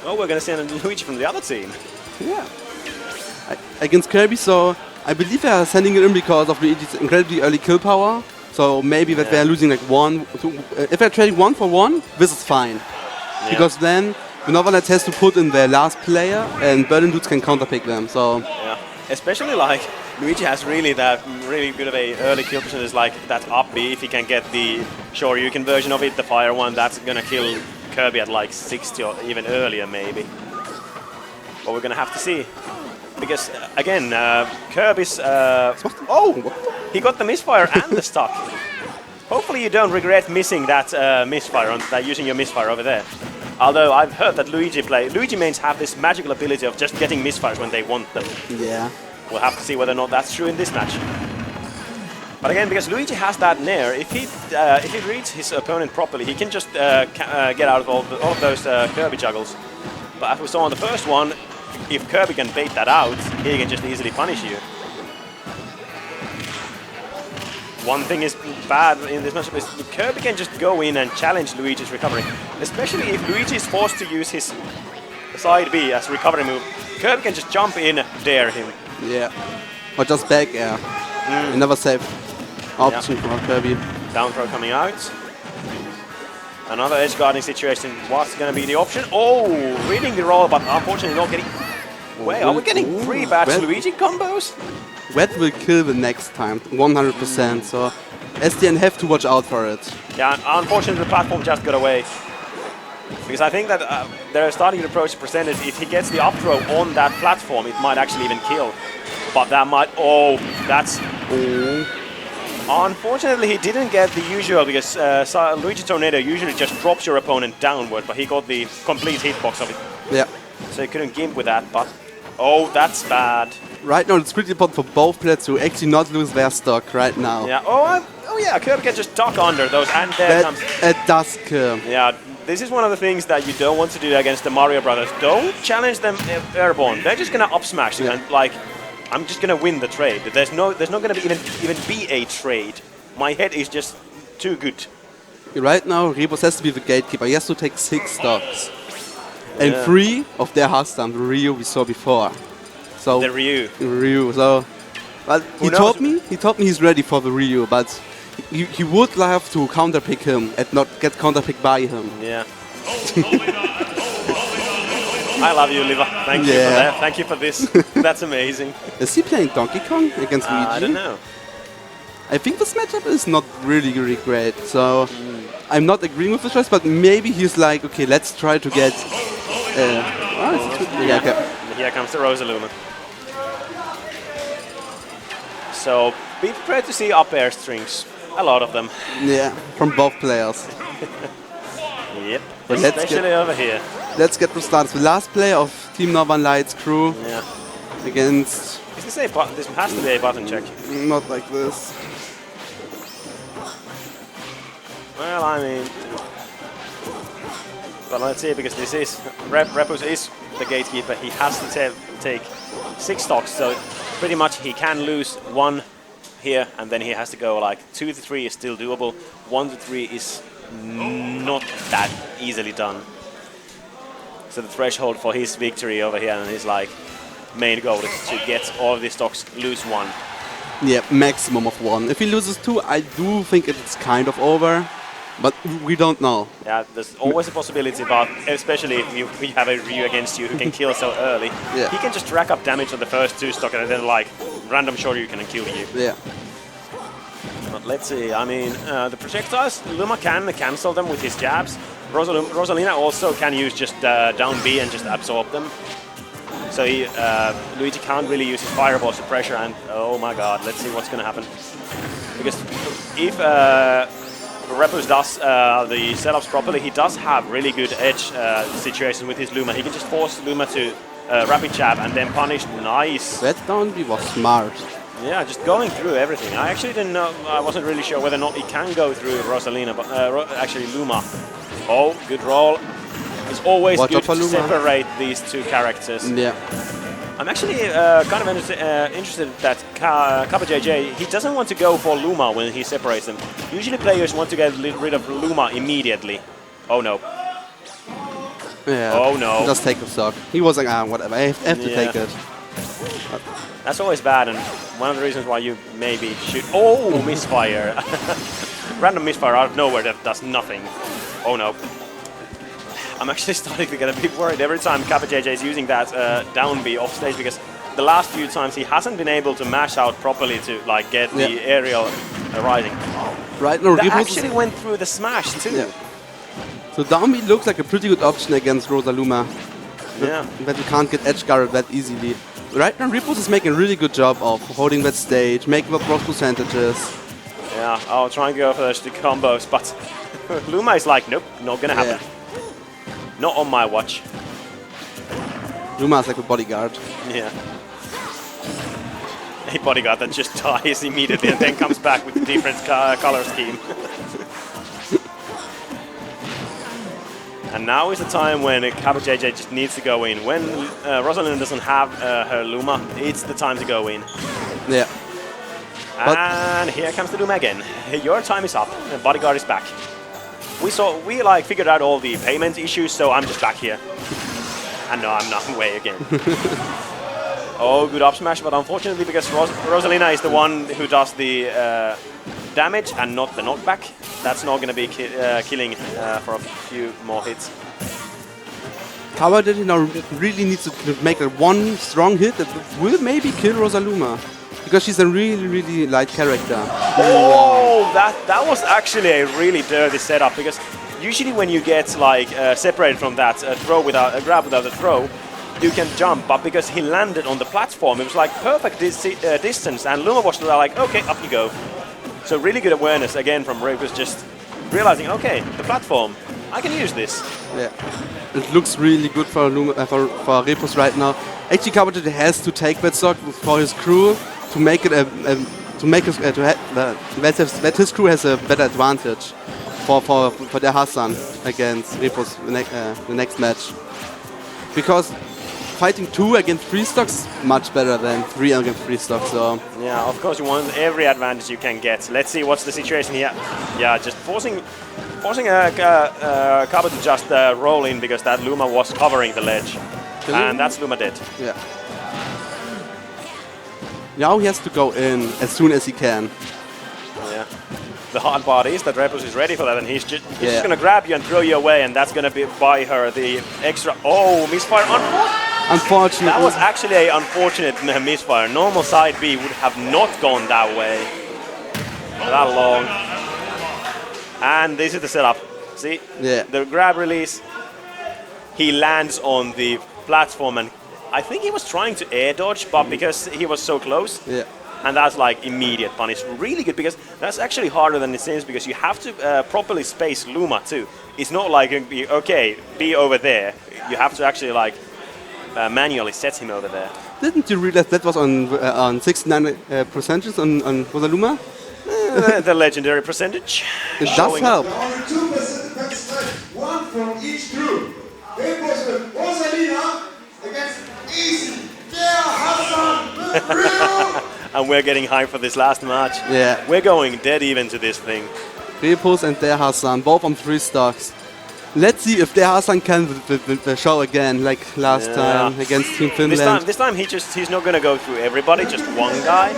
Oh, we're gonna send Luigi from the other team. Yeah. Against Kirby, so I believe they are sending it in because of Luigi's incredibly early kill power. So maybe that they are losing like 1, 2. If they're trading 1 for 1, this is fine. Yeah. Because then the Novalites has to put in their last player and Berlin dudes can counterpick them. So Yeah, especially like Luigi has really good of a early kill position. Is like that up B. If he can get the Shoryuken version of it, the fire one, that's gonna kill Kirby at like 60 or even earlier maybe. But we're gonna have to see. Because again, Kirby's he got the misfire and the stock. Hopefully you don't regret missing that misfire using your misfire over there. Although I've heard that Luigi mains have this magical ability of just getting misfires when they want them. yeah. We'll have to see whether or not that's true in this match. But again, because Luigi has that nair, if he reads his opponent properly, he can just get out of all of those Kirby juggles. But as we saw on the first one, if Kirby can bait that out, he can just easily punish you. One thing is bad in this matchup is Kirby can just go in and challenge Luigi's recovery. Especially if Luigi is forced to use his side B as a recovery move, Kirby can just jump in, dare him. Yeah. Or just back air. Another safe option for Kirby. Down throw coming out. Another edge guarding situation. What's going to be the option? Oh, reading the roll, but unfortunately not getting... Wait, are we getting 3 batch Luigi combos? That will kill the next time, 100%. So SDN have to watch out for it. Yeah, unfortunately the platform just got away. Because I think that they're starting to approach the percentage. If he gets the up throw on that platform, it might actually even kill. But that might... Oh, that's... Unfortunately, he didn't get the usual, because Luigi Tornado usually just drops your opponent downward, but he got the complete hitbox of it. Yeah. So he couldn't gimp with that, but... Oh, that's bad. Right now, it's pretty important for both players to actually not lose their stock right now. Yeah. Oh yeah, Kirby can just duck under those, and there comes... It does kill. Yeah, this is one of the things that you don't want to do against the Mario Brothers. Don't challenge them airborne. They're just gonna up smash you, and like, I'm just gonna win the trade. There's not gonna be even be a trade. My head is just too good. Right now, Rebus has to be the gatekeeper. He has to take 6 stocks. And 3 of their hard stamp, the Ryu we saw before. So The Ryu. So, but he told me he's ready for the Ryu, but he would have to counterpick him and not get counterpicked by him. Yeah. I love you, Liva. Thank you for that. Thank you for this. That's amazing. Is he playing Donkey Kong against Luigi? I don't know. I think this matchup is not really great, so I'm not agreeing with the choice, but maybe he's like, okay, let's try to get... okay. Here comes the Rosaluma. So, be prepared to see up air strings. A lot of them. Yeah, from both players. Yep, But especially over here. Let's get to start. The last player of Team Northern Lights crew against... Is this a button? This has to be a button check. Not like this. Well, I mean... But let's see, because this is... Repus is the gatekeeper. He has to take 6 stocks, so pretty much he can lose 1 here, and then he has to go like 2 to 3 is still doable. 1 to 3 is not that easily done. So the threshold for his victory over here and his like main goal is to get all of these stocks, lose 1. Yeah, maximum of 1. If he loses 2, I do think it's kind of over, but we don't know. Yeah, there's always a possibility, but especially if you have a Ryu against you who can kill so early, he can just rack up damage on the first 2 stock and then like random Shoryuken can kill you. Yeah. But let's see, I mean, the projectiles, Luma can cancel them with his jabs. Rosalina also can use just down B and just absorb them. So Luigi can't really use his fireball to pressure, and oh my god, let's see what's going to happen. Because if Repus does the setups properly, he does have really good edge situation with his Luma. He can just force Luma to rapid jab and then punish. Nice. That down B was smart. Yeah, just going through everything. I actually didn't know. I wasn't really sure whether or not he can go through Rosalina, but actually Luma. Oh, good roll. It's always Watch good out for to Luma. separate these two characters. Yeah. I'm actually kind of interested that Kappa JJ, he doesn't want to go for Luma when he separates them. Usually players want to get rid of Luma immediately. Oh no. Yeah. Oh no. Just take the stock. He was like, whatever, I have to take it. That's always bad, and one of the reasons why you maybe should... Oh, misfire. Random misfire out of nowhere that does nothing. Oh no. I'm actually starting to get a bit worried every time Kappa JJ is using that down B off stage, because the last few times he hasn't been able to mash out properly to like get the aerial rising. Right now, That Ripos actually went through the smash too. Yeah. So down B looks like a pretty good option against Rosaluma. Yeah. That you can't get edge guarded that easily. Right now, Ripos is making a really good job of holding that stage, making the cross percentages. Yeah, I'll try and go for those two combos, but Luma is like, nope, not gonna happen. Not on my watch. Luma is like a bodyguard. Yeah. A bodyguard that just dies immediately and then comes back with a different color scheme. And now is the time when Kappa JJ just needs to go in. When Rosalind doesn't have her Luma, it's the time to go in. Yeah. And here comes the Luma again. Your time is up. The bodyguard is back. We like figured out all the payment issues, so I'm just back here. And no, I'm not away again. Oh, good up smash, but unfortunately, because Rosalina is the one who does the damage and not the knockback, that's not going to be killing for a few more hits. Kappa JJ now really needs to make a one strong hit that will maybe kill Rosaluma. Because she's a really, really light character. Oh, that was actually a really dirty setup, because usually when you get like separated from that throw without a grab without a throw, you can jump, but because he landed on the platform, it was like perfect distance, and Luma was like, okay, up you go. So really good awareness again from Ripos, just realizing, okay, the platform, I can use this. Yeah, it looks really good for for Ripos right now. Actually, Kappa JJ has to take that stock for his crew to make it that his crew has a better advantage for their Hassan against Ripos the next match, because fighting 2 against 3 stocks much better than 3 against 3 stocks. So yeah, of course you want every advantage you can get. Let's see what's the situation here. Yeah, just forcing Kappa to just roll in because that Luma was covering the ledge, and that's Luma dead. Yeah. Now he has to go in as soon as he can. Yeah. The hard part is that Ripos is ready for that, and he's just going to grab you and throw you away, and that's going to buy her the extra... Oh, misfire. Unfortunately. That was actually an unfortunate misfire. Normal side B would have not gone that way. That long. And this is the setup. See? Yeah. The grab release. He lands on the platform, and I think he was trying to air dodge, but because he was so close, and that's like immediate punish. Really good, because that's actually harder than it seems, because you have to properly space Luma too. It's not like, okay, be over there. You have to actually like manually set him over there. Didn't you realize that was on 69 percentages on Rosaluma? The legendary percentage. It does help. There are 2 participants, one from each group. It was with Rosalina against Easy. Yeah, Hassan. And we're getting hyped for this last match. Yeah. We're going dead even to this thing. Ripos and Der Hassan, both on 3 stocks. Let's see if Der Hassan can the show again, like last time against Team Finland. This time he's not going to go through everybody, just one guy.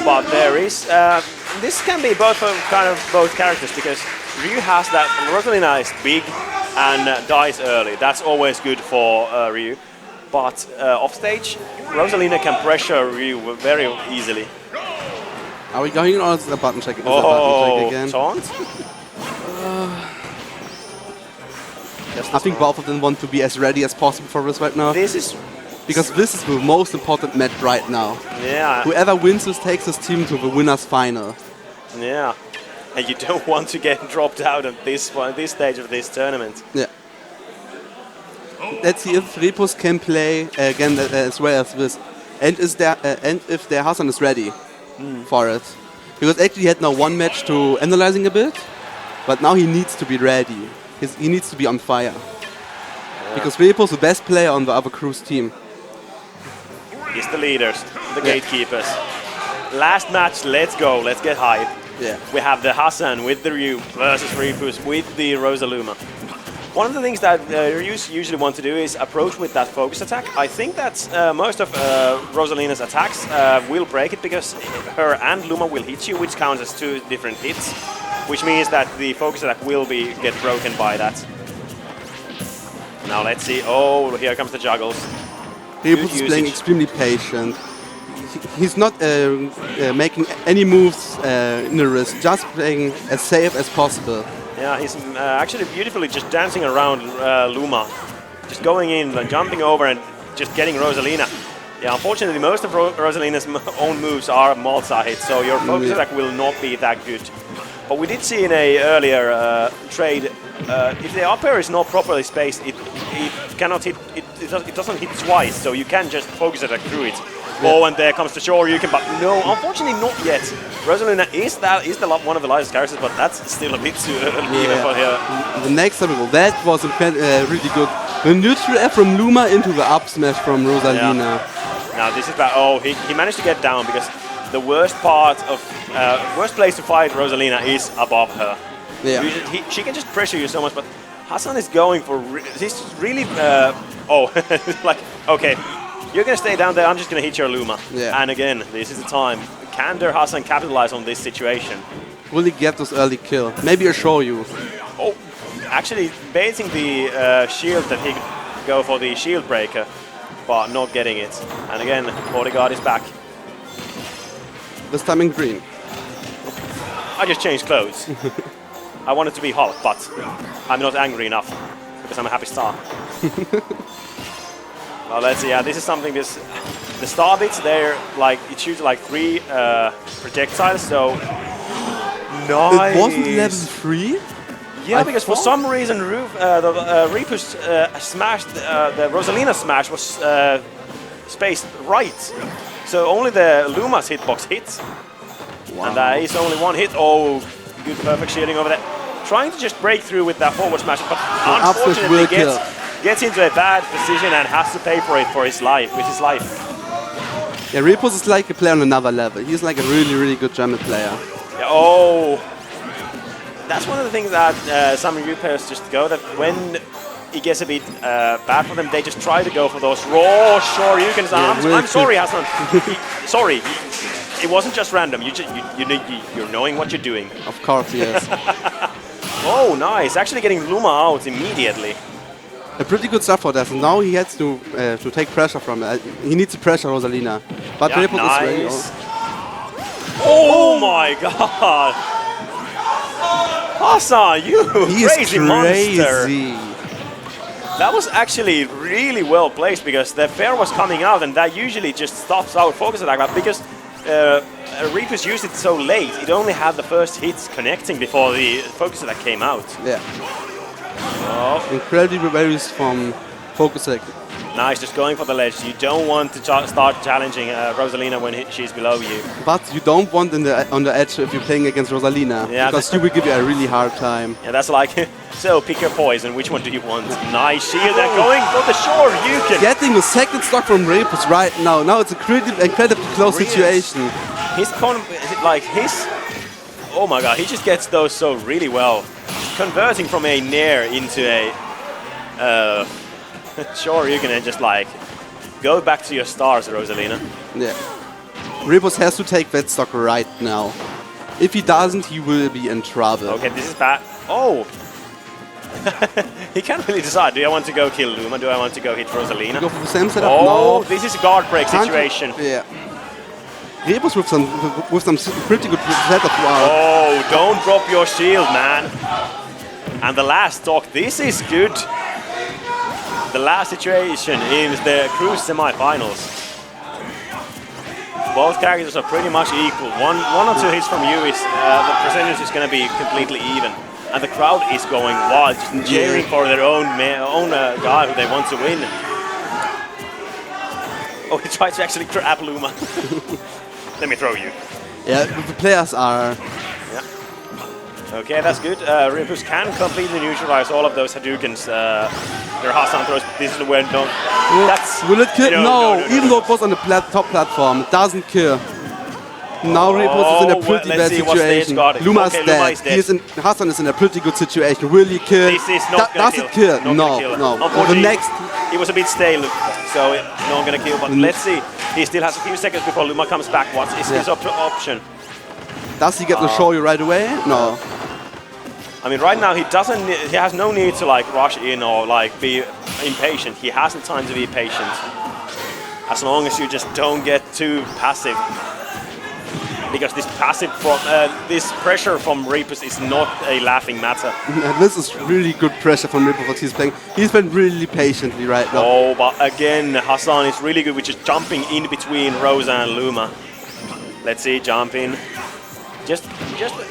But there is this can be both both characters, because Ryu has that Rosalina is big and dies early. That's always good for Ryu. But off stage, Rosalina can pressure Ryu very easily. Are we going on the button check? Oh, Again? taunt? I think both of them want to be as ready as possible for this right now. Because this is the most important match right now. Yeah. Whoever wins this takes his team to the winner's final. Yeah. And you don't want to get dropped out at this stage of this tournament. Yeah. Let's see if Ripos can play again as well as this and if their Hassan is ready for it. Because actually he had now one match to analyzing a bit, but now he needs to be ready. He needs to be on fire. Because Repo's the best player on the other crew's team. He's the leaders, the gatekeepers. Last match, let's go, let's get hype. Yeah. We have the Hassan with the Ryu versus Repus with the Rosaluma. One of the things that Ryus usually want to do is approach with that focus attack. I think that most of Rosalina's attacks will break it because her and Luma will hit you, which counts as 2 different hits, which means that the focus attack will get broken by that. Now let's see. Oh, here comes the juggles. Repus is playing extremely patient. He's not making any moves in the wrist, just playing as safe as possible. Yeah, he's actually beautifully just dancing around Luma. Just going in, like, jumping over and just getting Rosalina. Yeah, unfortunately most of Rosalina's own moves are multi-hits, so your focus attack will not be that good. But we did see in a earlier trade, if the up air is not properly spaced, it cannot hit, it doesn't hit twice, so you can just focus attack through it. Oh, and there comes the Shoryuken, but no, unfortunately not yet. Rosalina is one of the lightest characters, but that's still a bit too early even for her. The next level, that was really good. The neutral F from Luma into the up smash from Rosalina. Yeah. Now this is bad. Oh, he managed to get down because the worst place to fight Rosalina is above her. Yeah. She can just pressure you so much, but Hassan is going for. He's really. Like, okay, you're gonna stay down there. I'm just gonna hit your Luma. Yeah. And again, this is the time. Can their Hassan capitalize on this situation? Will he get this early kill? Maybe a Shoryu. Oh, actually baiting the shield that he could go for the shield breaker, but not getting it. And again, Bodyguard is back. This time in green. I just changed clothes. I wanted to be Hulk, but I'm not angry enough because I'm a happy star. Well, let's see. Yeah, this is something. The star bits, they're like it shoots like 3 projectiles. So nice. It wasn't level 3. Yeah, because for some reason Repus smashed the Rosalina smash was spaced right. So only the Luma's hitbox hit. Wow. And that is only 1 hit. Oh, good perfect shielding over there. Trying to just break through with that forward smash, but unfortunately gets into a bad position and has to pay for it with his life. Yeah, Repus is like a player on another level. He's like a really, really good German player. Yeah, oh, that's one of the things that some Ryu players just go, that when it gets a bit bad for them, they just try to go for those raw Shoryukens. Yeah, I'm sorry, Hassan. Sorry. It wasn't just random. You're knowing what you're doing. Of course, yes. Oh, nice! Actually, getting Luma out immediately. A pretty good stuff for that. And now he has to take pressure from it. He needs to pressure Rosalina. But yeah, Repus is ready. Oh my God! Hassan, you crazy monster! That was actually really well placed because the fair was coming out, and that usually just stops our focus attack. But because Repus used it so late, it only had the first hits connecting before the focus attack came out. Yeah. Oh. Incredibly varies from focus attack. Nice, just going for the ledge. You don't want to start challenging Rosalina when she's below you. But you don't want on the edge if you're playing against Rosalina, because she will give you a really hard time. Yeah, that's like, so pick your poison. Which one do you want? Nice shield and going for the Shoryuken. Getting a second stock from Repus right now. Now it's a incredibly close situation. Oh my God, he just gets those so really well. Converting from a Nair into a Shoryuken and just like, go back to your stars, Rosalina. Yeah. Repus has to take that stock right now. If he doesn't, he will be in trouble. Okay, this is bad. Oh! He can't really decide. Do I want to go kill Luma? Do I want to go hit Rosalina? Go for the same setup? Oh, no. This is a guard break situation. Yeah. Repus with some pretty good setup. Wow. Oh, don't drop your shield, man. And the last stock, this is good. The last situation in the Cruise semi-finals. Both characters are pretty much equal. One or two hits from you is the percentage is going to be completely even, and the crowd is going wild, just cheering for their own guy who they want to win. Oh, he tried to actually grab Luma. Let me throw you. Yeah, the players are. Yeah. Okay, that's good. Rimpus can completely neutralize all of those Hadoukens. Their Hassan throws. This is where no. That's. Will it kill? No, Even though it was on the top platform, it doesn't kill. Now Rimpus is in a pretty bad situation. Luma is dead. Hassan is in a pretty good situation. Will he kill? This is not Does it kill? No. The next. It was a bit stale, so not gonna kill. But let's see. He still has a few seconds before Luma comes back. What is his option? Does he get the show you right away? No. I mean, right now he doesn't. He has no need to like rush in or like be impatient. He has the time to be patient, as long as you just don't get too passive. Because this this pressure from Rimpus is not a laughing matter. This is really good pressure from Rimpus what he's playing. He's been really patiently right now. Oh, but again, Hassan is really good with just jumping in between Rosa and Luma. Let's see, jump in. Just,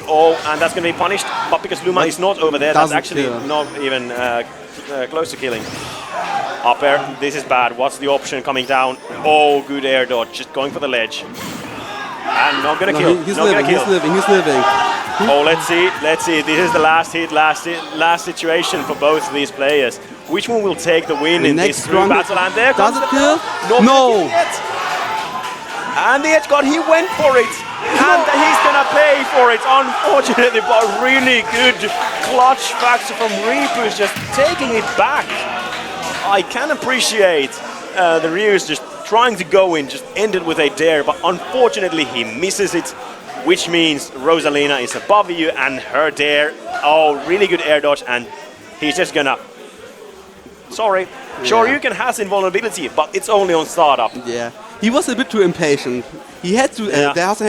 oh, and that's going to be punished. But because Luma is not over there, that's actually not even close to killing. Up air, this is bad. What's the option coming down? Oh, good air dodge, just going for the ledge. And not gonna kill. He's living. Oh, let's see. This is the last hit, last situation for both of these players. Which one will take the win in this battle? And there comes the kill. No. And the edge guard, he went for it. And he's gonna pay for it, unfortunately, but really good clutch factor from Rimpus, just taking it back. I can appreciate the Ryu's just trying to go in, just ended with a dare, but unfortunately he misses it, which means Rosalina is above you and her dare, oh, really good air dodge, and he's just gonna, sorry, sure you can have invulnerability, but it's only on startup. Yeah, he was a bit too impatient. He had to,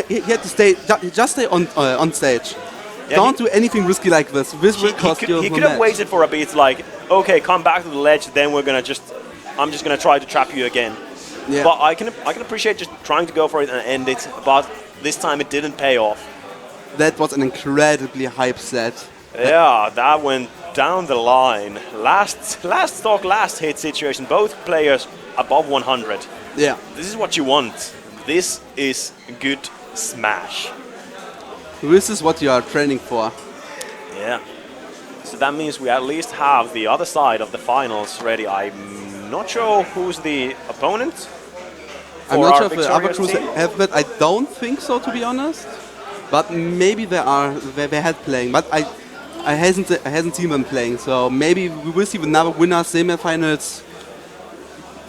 he had to stay, just stay on stage. Yeah, don't do anything risky like this. This will cost you. He could have waited for a bit, like, okay, come back to the ledge, then we're gonna I'm just gonna try to trap you again. Yeah. But I can appreciate just trying to go for it and end it, but this time it didn't pay off. That was an incredibly hype set. Yeah, that went down the line. Last stock, last hit situation. Both players above 100. Yeah. This is what you want. This is good Smash. This is what you are training for. Yeah. So that means we at least have the other side of the finals ready. I'm not sure who's the opponent. I'm not sure if the other crews have that. I don't think so, to be honest. But maybe they had playing. But I hasn't seen them playing. So maybe we will see another winner semifinals.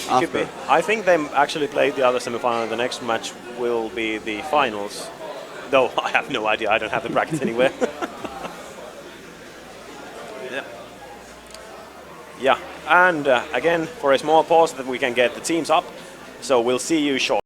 Could be. I think they actually played the other semifinal. The next match will be the finals. Though I have no idea. I don't have the brackets anywhere. Yeah, and again, for a small pause that we can get the teams up. So we'll see you shortly.